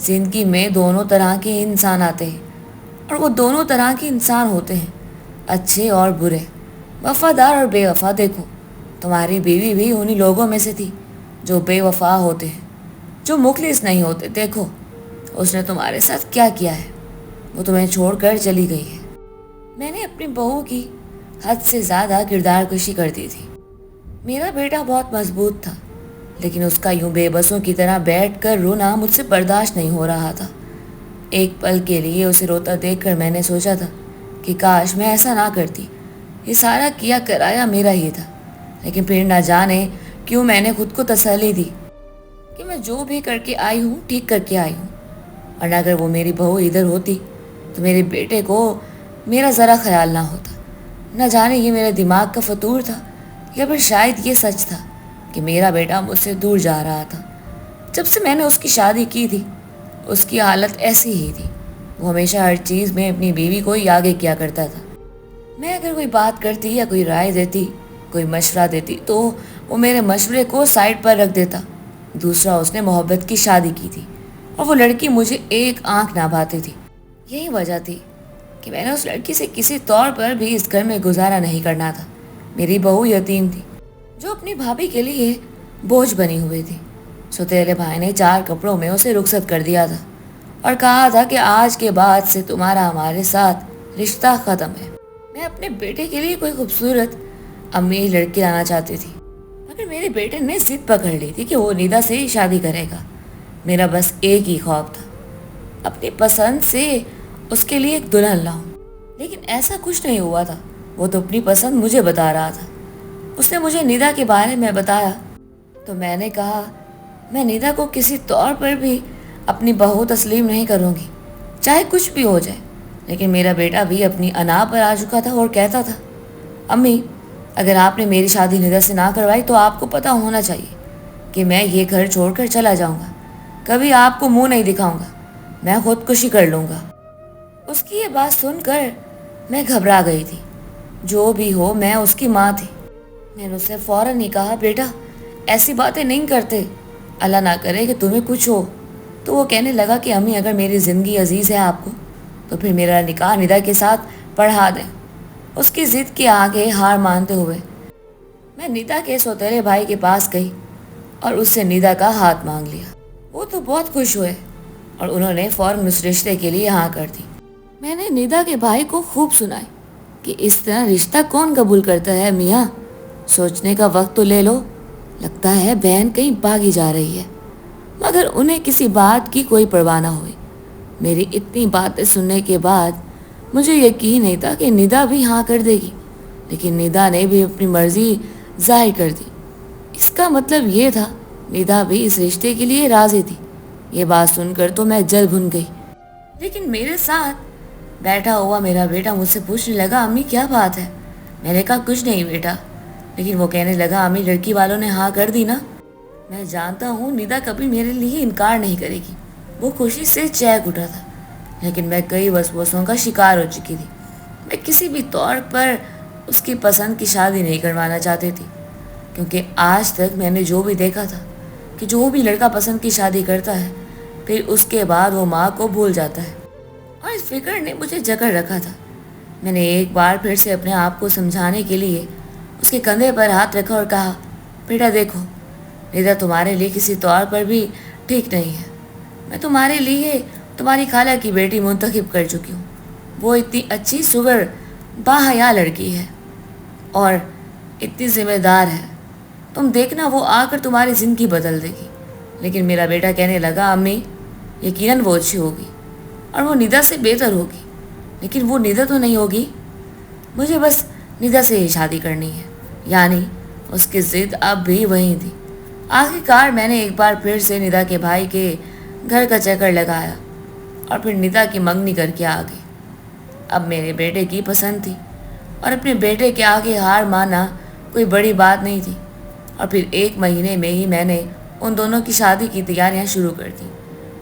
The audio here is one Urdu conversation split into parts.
زندگی میں دونوں طرح کے انسان آتے ہیں اور وہ دونوں طرح کے انسان ہوتے ہیں، اچھے اور برے، وفادار اور بے وفا۔ دیکھو تمہاری بیوی بھی انہی لوگوں میں سے تھی جو بے وفا ہوتے ہیں، جو مخلص نہیں ہوتے۔ دیکھو اس نے تمہارے ساتھ کیا کیا ہے، وہ تمہیں چھوڑ کر چلی گئی ہے۔ میں نے اپنی بہو کی حد سے زیادہ کردار کشی کر دی تھی۔ میرا بیٹا بہت مضبوط تھا، لیکن اس کا یوں بے بسوں کی طرح بیٹھ کر رونا مجھ سے برداشت نہیں ہو رہا تھا۔ ایک پل کے لیے اسے روتا دیکھ کر میں نے سوچا تھا کہ کاش میں ایسا نہ کرتی، یہ سارا کیا کرایا میرا ہی تھا۔ لیکن پھر نہ جانے کیوں میں نے خود کو تسلی دی کہ میں جو بھی کر کے آئی ہوں ٹھیک کر کے آئی ہوں، اور اگر وہ میری بہو ادھر ہوتی تو میرے بیٹے کو میرا ذرا خیال نہ ہوتا۔ نہ جانے یہ میرے دماغ کا فطور تھا یا پھر شاید یہ سچ تھا کہ میرا بیٹا مجھ سے دور جا رہا تھا۔ جب سے میں نے اس کی شادی کی تھی اس کی حالت ایسی ہی تھی، وہ ہمیشہ ہر چیز میں اپنی بیوی کو ہی آگے کیا کرتا تھا۔ میں اگر کوئی بات کرتی یا کوئی رائے دیتی، کوئی مشورہ دیتی تو وہ میرے مشورے کو سائڈ پر رکھ دیتا۔ دوسرا، اس نے محبت کی شادی کی تھی اور وہ لڑکی مجھے ایک آنکھ نہ بھاتی تھی۔ یہی وجہ تھی کہ میں نے اس لڑکی سے کسی طور پر بھی اس گھر میں گزارا نہیں کرنا تھا۔ میری بہو یتیم تھی جو اپنی بھابھی کے لیے بوجھ بنی ہوئی تھی۔ سوتیلے بھائی نے 4 کپڑوں میں اسے رخصت کر دیا تھا اور کہا تھا کہ آج کے بعد سے تمہارا ہمارے ساتھ رشتہ ختم ہے۔ میں اپنے بیٹے کے لیے کوئی خوبصورت امیری لڑکی لانا چاہتی تھی، مگر میرے بیٹے نے ضد پکڑ لی تھی کہ وہ ندا سے ہی شادی کرے گا۔ میرا بس ایک ہی خواب تھا، اپنی پسند سے اس کے لیے ایک دلہن لاؤں، لیکن ایسا کچھ نہیں ہوا تھا۔ وہ تو اپنی پسند مجھے بتا رہا تھا۔ اس نے مجھے ندا کے بارے میں بتایا تو میں نے کہا میں ندا کو کسی طور پر بھی اپنی بہو تسلیم نہیں کروں گی، چاہے کچھ بھی ہو جائے۔ لیکن میرا بیٹا بھی اپنی انا پر آ چکا تھا اور کہتا تھا امی اگر آپ نے میری شادی ندا سے نہ کروائی تو آپ کو پتہ ہونا چاہیے کہ میں یہ گھر چھوڑ کر چلا جاؤں گا، کبھی آپ کو منہ نہیں دکھاؤں گا، میں خودکشی کر لوں گا۔ اس کی یہ بات سن کر میں گھبرا گئی تھی۔ جو بھی ہو میں اس کی ماں تھی۔ میں نے اسے فوراً ہی کہا بیٹا ایسی باتیں نہیں کرتے، اللہ نہ کرے کہ تمہیں کچھ ہو۔ تو وہ کہنے لگا کہ امی اگر میری زندگی عزیز ہے آپ کو تو پھر میرا نکاح ندا کے ساتھ پڑھا دیں۔ اس کی ضد کے آگے ہار مانتے ہوئے میں ندا کے سوتیلے بھائی کے پاس گئی اور اس سے ندا کا ہاتھ مانگ لیا۔ وہ تو بہت خوش ہوئے اور انہوں نے فوراً اس رشتے کے لیے ہاں کر دی۔ میں نے ندا کے بھائی کو خوب سنائی کہ اس طرح رشتہ کون قبول کرتا ہے میاں، سوچنے کا وقت تو لے لو، لگتا ہے بہن کہیں بھاگی جا رہی ہے۔ مگر انہیں کسی بات کی کوئی پرواہ نہ ہوئی۔ میری اتنی باتیں سننے کے بعد مجھے یقین نہیں تھا کہ ندا بھی ہاں کر دے گی، لیکن ندا نے بھی اپنی مرضی ظاہر کر دی۔ اس کا مطلب یہ تھا ندا بھی اس رشتے کے لیے راضی تھی۔ یہ بات سن کر تو میں جل بھن گئی، لیکن میرے ساتھ بیٹھا ہوا میرا بیٹا مجھ سے پوچھنے لگا امی کیا بات ہے؟ میں نے کہا کچھ نہیں بیٹا، لیکن وہ کہنے لگا امی لڑکی والوں نے ہاں کر دی نا؟ میں جانتا ہوں ندا کبھی میرے لیے انکار نہیں کرے گی۔ وہ خوشی سے چہک اٹھا تھا، لیکن میں کئی وسوسوں کا شکار ہو چکی تھی۔ میں کسی بھی طور پر اس کی پسند کی شادی نہیں کروانا چاہتی تھی، کیونکہ آج تک میں نے جو بھی دیکھا تھا کہ جو بھی لڑکا پسند کی شادی کرتا ہے پھر اس کے بعد وہ ماں کو بھول جاتا ہے، اور اس فکر نے مجھے جکڑ رکھا تھا۔ میں نے ایک بار پھر سے اپنے آپ کو سمجھانے کے لیے اس کے کندھے پر ہاتھ رکھا اور کہا بیٹا دیکھو ندا تمہارے لیے کسی طور پر بھی ٹھیک نہیں ہے۔ میں تمہارے لیے تمہاری خالہ کی بیٹی منتخب کر چکی ہوں۔ وہ اتنی اچھی سور باحیا لڑکی ہے اور اتنی ذمہ دار ہے، تم دیکھنا وہ آ کر تمہاری زندگی بدل دے گی۔ لیکن میرا بیٹا کہنے لگا امی یقیناً وہ اچھی ہوگی اور وہ ندا سے بہتر ہوگی، لیکن وہ ندا تو نہیں ہوگی، مجھے بس ندا سے ہی شادی کرنی ہے۔ یعنی اس کی ضد اب بھی وہیں تھی۔ آخرکار میں نے ایک بار پھر سے ندا کے بھائی کے گھر کا چکر لگایا اور پھر ندا کی منگنی کر کے آ گئی۔ اب میرے بیٹے کی پسند تھی اور اپنے بیٹے کے آگے ہار ماننا کوئی بڑی بات نہیں تھی، اور پھر 1 مہینے میں ہی میں نے ان دونوں کی شادی کی تیاریاں شروع کر دیں،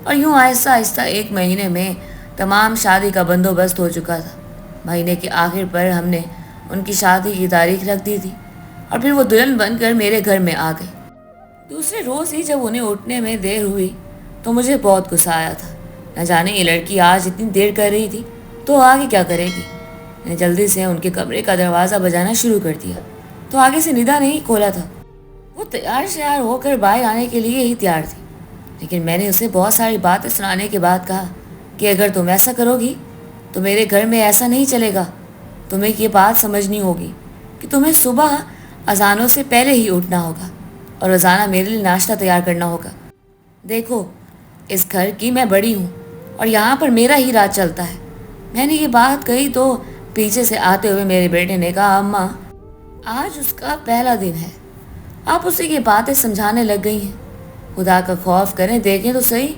اور یوں آہستہ آہستہ 1 مہینے میں تمام شادی کا بندوبست ہو چکا تھا۔ مہینے کے آخر پر ہم نے ان کی شادی کی تاریخ رکھ دی تھی اور پھر وہ دلہن بن کر میرے گھر میں آ گئی۔ دوسرے روز ہی جب انہیں اٹھنے میں دیر ہوئی تو مجھے بہت غصہ آیا تھا۔ نہ جانے یہ لڑکی آج اتنی دیر کر رہی تھی تو آگے کیا کرے گی۔ میں نے جلدی سے ان کے کمرے کا دروازہ بجانا شروع کر دیا تو آگے سے ندا نے ہی کھولا تھا۔ وہ تیار شیار ہو کر باہر آنے کے لیے ہی تیار تھی، لیکن میں نے اسے بہت ساری باتیں سنانے کے بعد کہا کہ اگر تم ایسا کرو گی تو میرے گھر میں ایسا نہیں چلے گا۔ تمہیں یہ بات سمجھنی ہوگی کہ تمہیں صبح اذانوں سے پہلے ہی اٹھنا ہوگا اور روزانہ میرے لیے ناشتہ تیار کرنا ہوگا۔ دیکھو، اس گھر کی میں بڑی ہوں اور یہاں پر میرا ہی راج چلتا ہے۔ میں نے یہ بات کہی تو پیچھے سے آتے ہوئے میرے بیٹے نے کہا، اماں آج اس کا پہلا دن ہے، آپ اسے یہ باتیں سمجھانے لگ گئی ہیں۔ خدا کا خوف کریں، دیکھیں تو صحیح،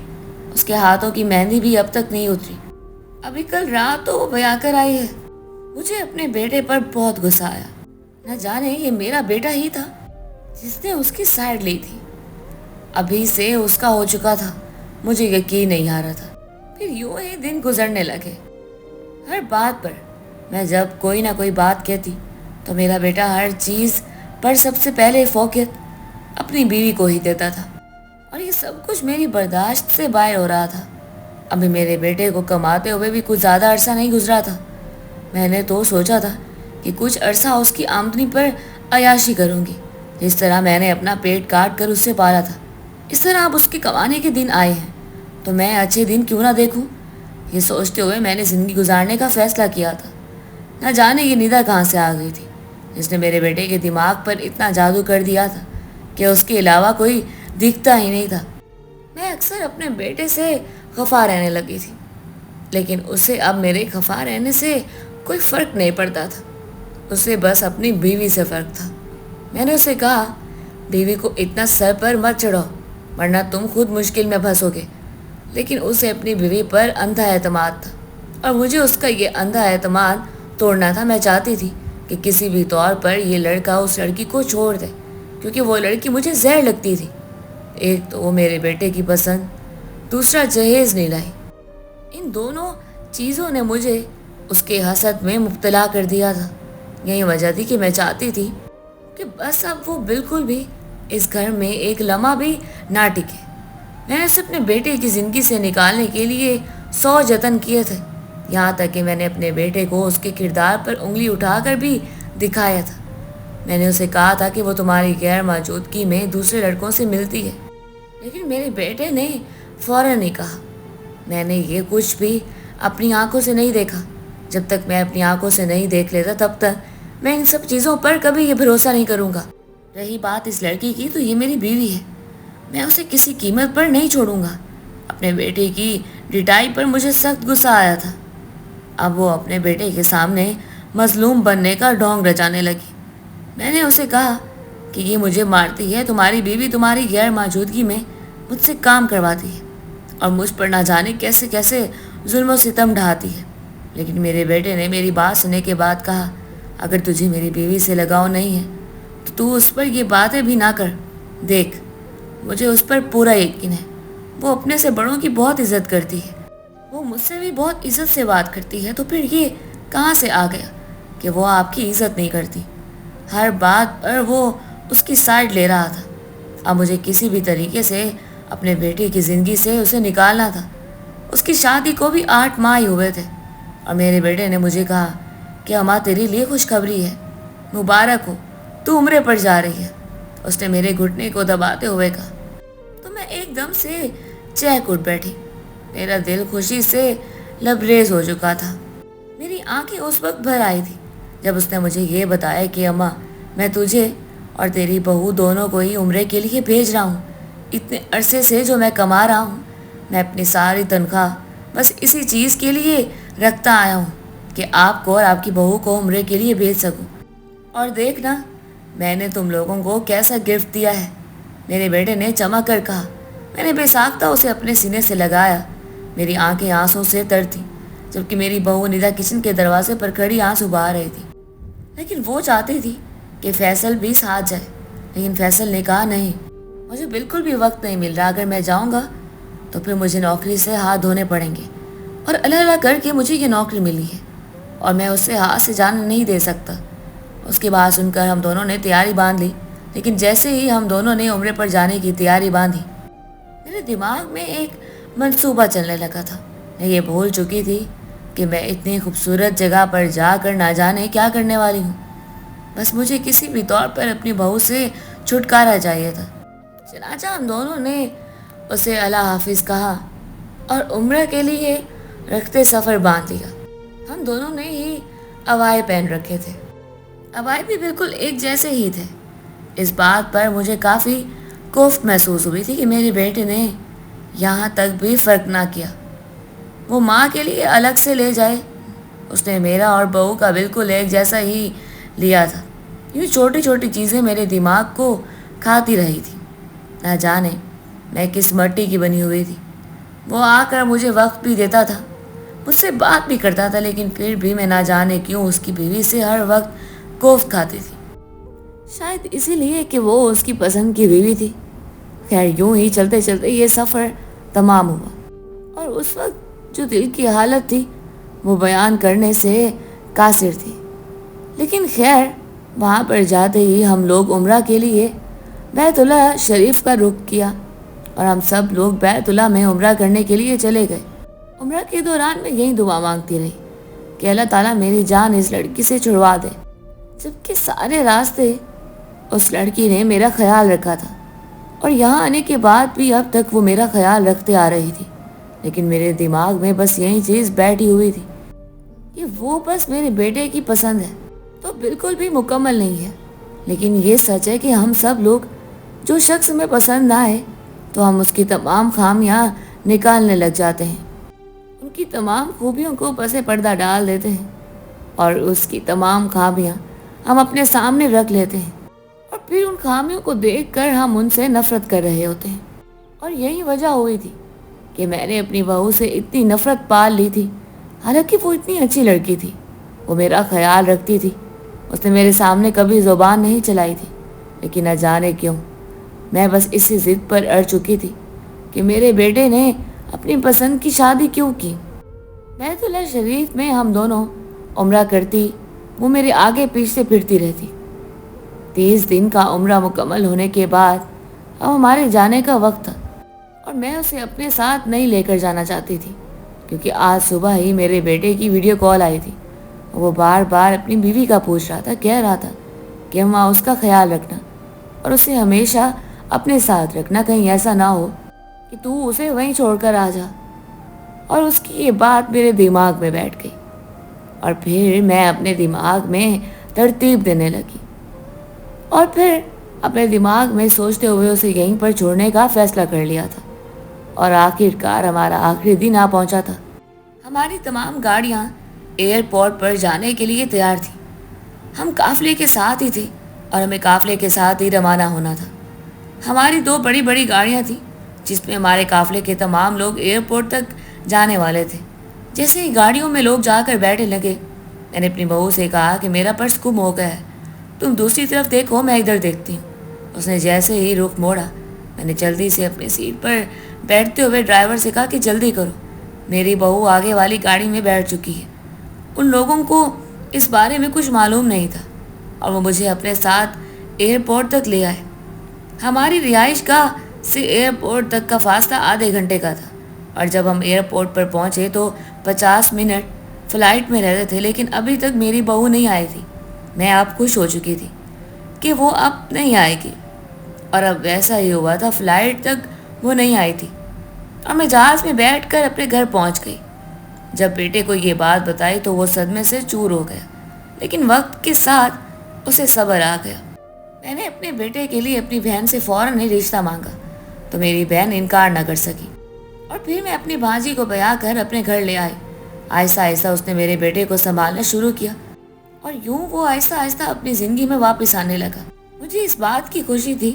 اس کے ہاتھوں کی مہندی بھی اب تک نہیں اتری۔ ابھی کل رات تو وہ بیا کر آئی ہے۔ مجھے اپنے بیٹے پر بہت غصہ آیا۔ نہ جانے یہ میرا بیٹا ہی تھا جس نے اس کی سائڈ لی تھی۔ ابھی سے اس کا ہو چکا تھا، مجھے یقین نہیں آ رہا تھا۔ پھر یوں ہی دن گزرنے لگے۔ ہر بات پر میں جب کوئی نہ کوئی بات کہتی تو میرا بیٹا ہر چیز پر سب سے پہلے فوقیت اپنی بیوی کو ہی دیتا تھا، اور یہ سب کچھ میری برداشت سے باہر ہو رہا تھا۔ ابھی میرے بیٹے کو کماتے ہوئے بھی کچھ زیادہ عرصہ نہیں گزرا تھا۔ میں نے تو سوچا تھا کہ کچھ عرصہ اس کی آمدنی پر عیاشی کروں گی، جس طرح میں نے اپنا پیٹ کاٹ کر اس سے پالا تھا۔ اس طرح اب اس کے کمانے کے دن آئے ہیں تو میں اچھے دن کیوں نہ دیکھوں۔ یہ سوچتے ہوئے میں نے زندگی گزارنے کا فیصلہ کیا تھا۔ نہ جانے یہ ندا کہاں سے آ گئی تھی جس نے میرے بیٹے کے دماغ پر اتنا جادو کر دیا تھا کہ اس کے علاوہ کوئی دکھتا ہی نہیں تھا۔ میں اکثر اپنے بیٹے سے خفا رہنے لگی تھی، لیکن اسے اب میرے خفا رہنے سے کوئی فرق نہیں پڑتا تھا۔ اسے بس اپنی بیوی سے فرق تھا۔ میں نے اسے کہا، بیوی کو اتنا سر پر مت چڑھاؤ ورنہ تم خود مشکل میں پھنسو گے۔ لیکن اسے اپنی بیوی پر اندھا اعتماد تھا اور مجھے اس کا یہ اندھا اعتماد توڑنا تھا۔ میں چاہتی تھی کہ کسی بھی طور پر یہ لڑکا اس لڑکی کو چھوڑ دے، کیونکہ وہ لڑکی مجھے زہر لگتی تھی۔ ایک تو وہ میرے بیٹے کی پسند، دوسرا جہیز نہیں لائی۔ ان دونوں چیزوں نے مجھے اس کے حسد میں مبتلا کر دیا تھا۔ یہی وجہ تھی کہ میں چاہتی تھی کہ بس اب وہ بالکل بھی اس گھر میں ایک لمحہ بھی نہ ٹکے۔ میں نے اسے اپنے بیٹے کی زندگی سے نکالنے کے لیے 100 جتن کیے تھے، یہاں تک کہ میں نے اپنے بیٹے کو اس کے کردار پر انگلی اٹھا کر بھی دکھایا تھا۔ میں نے اسے کہا تھا کہ وہ تمہاری غیر موجودگی میں دوسرے لڑکوں سے ملتی ہے، لیکن میرے بیٹے نے فوراً ہی کہا، میں نے یہ کچھ بھی اپنی آنکھوں سے نہیں دیکھا۔ جب تک میں اپنی آنکھوں سے نہیں دیکھ لیتا تب تک میں ان سب چیزوں پر کبھی یہ بھروسہ نہیں کروں گا۔ رہی بات اس لڑکی کی، تو یہ میری بیوی ہے، میں اسے کسی قیمت پر نہیں چھوڑوں گا۔ اپنے بیٹے کی ڈٹائی پر مجھے سخت غصہ آیا تھا۔ اب وہ اپنے بیٹے کے سامنے مظلوم بننے کا ڈھونگ رچانے لگی۔ میں نے اسے کہا کہ یہ مجھے مارتی ہے، تمہاری بیوی تمہاری غیر موجودگی میں مجھ سے کام کرواتی ہے اور مجھ پر نہ جانے کیسے کیسے ظلم و ستم ڈھاتی ہے۔ لیکن میرے بیٹے نے میری بات سننے کے بعد کہا، اگر تجھے میری بیوی سے لگاؤ نہیں ہے تو اس پر یہ باتیں بھی نہ کر۔ دیکھ، مجھے اس پر پورا یقین ہے، وہ اپنے سے بڑوں کی بہت عزت کرتی ہے، وہ مجھ سے بھی بہت عزت سے بات کرتی ہے، تو پھر یہ کہاں سے آ گیا کہ وہ آپ کی عزت نہیں کرتی؟ ہر بات پر وہ اس کی سائڈ لے رہا تھا۔ اب مجھے کسی بھی طریقے سے اپنے بیٹے کی زندگی سے اسے نکالنا تھا۔ اس کی شادی کو بھی 8 ماہ ہی ہوئے تھے اور میرے بیٹے نے مجھے کہا کہ اماں تیرے لیے خوشخبری ہے، مبارک ہو، تو عمرے پر جا رہی ہے۔ اس نے میرے گھٹنے کو دباتے ہوئے کہا تو میں ایک دم سے چہک اٹھ بیٹھی۔ میرا دل خوشی سے لبریز ہو چکا تھا۔ میری آنکھیں اس وقت بھر آئی تھی جب اس نے مجھے یہ بتایا کہ اماں میں تجھے اور تیری بہو دونوں کو ہی عمرے کے لیے بھیج رہا ہوں۔ اتنے عرصے سے جو میں کما رہا ہوں، میں اپنی ساری تنخواہ بس اسی چیز کے لیے رکھتا آیا ہوں کہ آپ کو اور آپ کی بہو کو عمرے کے لیے بھیج سکوں۔ اور دیکھنا میں نے تم لوگوں کو کیسا گفٹ دیا ہے، میرے بیٹے نے چمک کر کہا۔ میں نے بے ساختہ اسے اپنے سینے سے لگایا۔ میری آنکھیں آنسوں سے تر تھیں، جبکہ میری بہو ندا کچن کے دروازے پر کھڑی آنسو بہا رہی تھی۔ لیکن وہ چاہتی تھی کہ فیصل بھی ساتھ جائے، لیکن فیصل نے کہا نہیں، مجھے بالکل بھی وقت نہیں مل رہا، اگر میں جاؤں گا تو پھر مجھے نوکری سے ہاتھ دھونے پڑیں گے، اور اللہ اللہ کر کے مجھے یہ نوکری ملی ہے اور میں اسے ہاتھ سے جانے نہیں دے سکتا۔ اس کی بات سن کر ہم دونوں نے تیاری باندھ لی، لیکن جیسے ہی ہم دونوں نے عمرے پر جانے کی تیاری باندھی، میرے دماغ میں ایک منصوبہ چلنے لگا تھا. میں یہ بھول چکی تھی کہ میں اتنی خوبصورت جگہ پر جا کر نہ جانے کیا کرنے والی ہوں. بس مجھے کسی بھی طور پر اپنی بہو سے چھٹکارا چاہیے تھا. چنانچہ ہم دونوں نے اسے اللہ حافظ کہا اور عمرہ کے لیے رخت سفر باندھ لیا. ہم دونوں نے ہی عبائے پہن رکھے تھے. عبائے بھی بالکل ایک جیسے ہی تھے. اس بات پر مجھے کافی کوفت محسوس ہوئی تھی کہ میرے بیٹے نے یہاں تک بھی فرق نہ کیا. وہ ماں کے لیے الگ سے لے جائے. اس نے میرا اور بہو کا بالکل ایک جیسا ہی لیا تھا. یوں چھوٹی چھوٹی چیزیں میرے دماغ کو کھاتی رہی تھی. نہ جانے میں کس مٹی کی بنی ہوئی تھی. وہ آ کر مجھے وقت بھی دیتا تھا, مجھ سے بات بھی کرتا تھا, لیکن پھر بھی میں نہ جانے کیوں اس کی بیوی سے ہر وقت کوفت کھاتی تھی. شاید اسی لیے کہ وہ اس کی پسند کی بیوی تھی. خیر یوں ہی چلتے چلتے یہ سفر تمام ہوا اور اس وقت جو دل کی حالت تھی وہ بیان کرنے سے قاصر تھی. لیکن خیر وہاں پر جاتے ہی ہم لوگ عمرہ کے لیے بیت اللہ شریف کا رخ کیا اور ہم سب لوگ بیت اللہ میں عمرہ کرنے کے لیے چلے گئے. عمرہ کے دوران میں یہی دعا مانگتی رہی کہ اللہ تعالیٰ میری جان اس لڑکی سے چھڑوا دے. جبکہ سارے راستے اس لڑکی نے میرا خیال رکھا تھا اور یہاں آنے کے بعد بھی اب تک وہ میرا خیال رکھتے آ رہی تھی. لیکن میرے دماغ میں بس یہی چیز بیٹھی ہوئی تھی کہ وہ بس میرے بیٹے کی پسند ہے تو بالکل بھی مکمل نہیں ہے. لیکن یہ سچ ہے کہ ہم سب لوگ جو شخص میں پسند نہ آئے تو ہم اس کی تمام خامیاں نکالنے لگ جاتے ہیں, ان کی تمام خوبیوں کو پس پردہ ڈال دیتے ہیں اور اس کی تمام خامیاں ہم اپنے سامنے رکھ لیتے ہیں اور پھر ان خامیوں کو دیکھ کر ہم ان سے نفرت کر رہے ہوتے ہیں. اور یہی وجہ ہوئی تھی کہ میں نے اپنی بہو سے اتنی نفرت پال لی تھی. حالانکہ وہ اتنی اچھی لڑکی تھی, وہ میرا خیال رکھتی تھی, اس نے میرے سامنے کبھی زبان نہیں چلائی تھی. لیکن نہ جانے کیوں میں بس اسی ضد پر اڑ چکی تھی کہ میرے بیٹے نے اپنی پسند کی شادی کیوں کی. بیت اللہ شریف میں ہم دونوں عمرہ کرتی, وہ میرے آگے پیچھے پھرتی رہتی. 30 دن کا عمرہ مکمل ہونے کے بعد اب ہمارے جانے کا وقت تھا اور میں اسے اپنے ساتھ نہیں لے کر جانا چاہتی تھی کیونکہ آج صبح ہی میرے بیٹے کی ویڈیو کال آئی تھی. وہ بار بار اپنی بیوی کا پوچھ رہا تھا, کہہ رہا تھا کہ اماں اس کا خیال رکھنا اور اسے ہمیشہ اپنے ساتھ رکھنا, کہیں ایسا نہ ہو کہ تو اسے وہیں چھوڑ کر آ جا. اور اس کی یہ بات میرے دماغ میں بیٹھ گئی اور پھر میں اپنے دماغ میں ترتیب دینے لگی اور پھر اپنے دماغ میں سوچتے ہوئے اسے یہیں پر چھوڑنے کا فیصلہ کر لیا تھا. اور آخر کار ہمارا آخری دن آ پہنچا تھا. ہماری تمام گاڑیاں ایئرپورٹ پر جانے کے لیے تیار تھیں. ہم قافلے کے ساتھ ہی تھے اور ہمیں قافلے کے ساتھ ہی روانہ ہونا تھا. ہماری 2 بڑی بڑی گاڑیاں تھیں جس میں ہمارے قافلے کے تمام لوگ ایئرپورٹ تک جانے والے تھے. جیسے ہی گاڑیوں میں لوگ جا کر بیٹھنے لگے میں نے اپنی بہو سے کہا کہ میرا پرس گم ہو گیا ہے, تم دوسری طرف دیکھو, میں ادھر دیکھتی ہوں. اس نے جیسے ہی رخ موڑا میں نے جلدی سے اپنی سیٹ پر بیٹھتے ہوئے ڈرائیور سے کہا کہ جلدی کرو, میری بہو آگے والی گاڑی میں بیٹھ چکی ہے. ان لوگوں کو اس بارے میں کچھ معلوم نہیں تھا اور وہ مجھے اپنے ساتھ ایئرپورٹ تک لے آئے. ہماری رہائش گاہ سے ایئرپورٹ تک کا فاصلہ آدھے گھنٹے کا تھا اور جب ہم ایئرپورٹ پر پہنچے تو 50 منٹ فلائٹ میں رہتے تھے, لیکن ابھی تک میری بہو نہیں آئی تھی. میں اب خوش ہو چکی تھی کہ وہ اب نہیں آئے گی اور اب ویسا ہی ہوا تھا, فلائٹ تک وہ نہیں آئی تھی اور میں جہاز میں بیٹھ کر اپنے گھر پہنچ گئی. جب بیٹے کو یہ بات بتائی تو وہ صدمے سے چور ہو گیا, لیکن وقت کے ساتھ اسے صبر آ گیا. میں نے اپنے بیٹے کے لیے اپنی بہن سے فوراً ہی رشتہ مانگا تو میری بہن انکار نہ کر سکی اور پھر میں اپنی بھانجی کو بیا کر اپنے گھر لے آئی. آہستہ آہستہ اس نے میرے بیٹے کو سنبھالنا شروع کیا اور یوں وہ آہستہ آہستہ اپنی زندگی میں واپس آنے لگا. مجھے اس بات کی خوشی تھی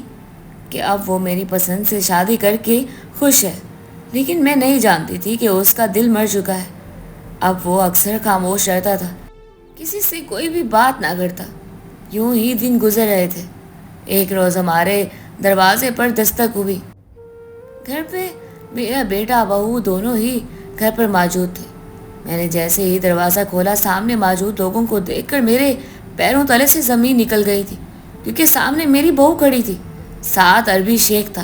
کہ اب وہ میری پسند سے شادی کر کے خوش ہے, لیکن میں نہیں جانتی تھی کہ اس کا دل مر چکا ہے. اب وہ اکثر خاموش رہتا تھا, کسی سے کوئی بھی بات نہ کرتا. یوں ہی دن گزر رہے تھے. ایک روز ہمارے دروازے پر دستک ہوئی. گھر پہ میرا بیٹا بہو دونوں ہی گھر پر موجود تھے. میں نے جیسے ہی دروازہ کھولا سامنے موجود لوگوں کو دیکھ کر میرے پیروں تلے سے زمین نکل گئی تھی کیونکہ سامنے میری بہو کھڑی تھی. ساتھ عربی شیخ تھا